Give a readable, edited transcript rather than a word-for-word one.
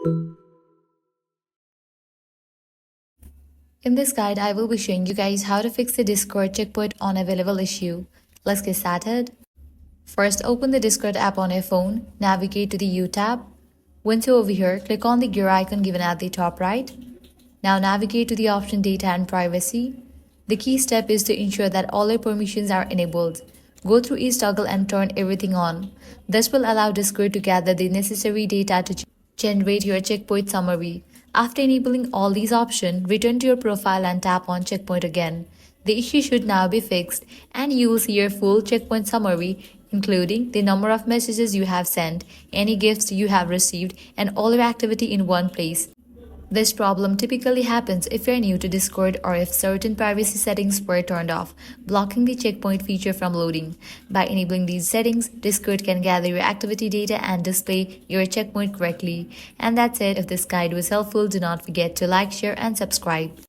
In this guide, I will be showing you guys how to fix the Discord checkpoint unavailable issue. Let's get started. First, open the Discord app on your phone, navigate to the U tab. Once you're over here, click on the gear icon given at the top right. Now navigate to the option Data and Privacy. The key step is to ensure that all your permissions are enabled. Go through each toggle and turn everything on. This will allow Discord to gather the necessary data to generate your checkpoint summary. After enabling all these options, return to your profile and tap on checkpoint again. The issue should now be fixed and you will see your full checkpoint summary, including the number of messages you have sent, any gifts you have received, and all your activity in one place. This problem typically happens if you're new to Discord or if certain privacy settings were turned off, blocking the checkpoint feature from loading. By enabling these settings, Discord can gather your activity data and display your checkpoint correctly. And that's it. If this guide was helpful, do not forget to like, share, and subscribe.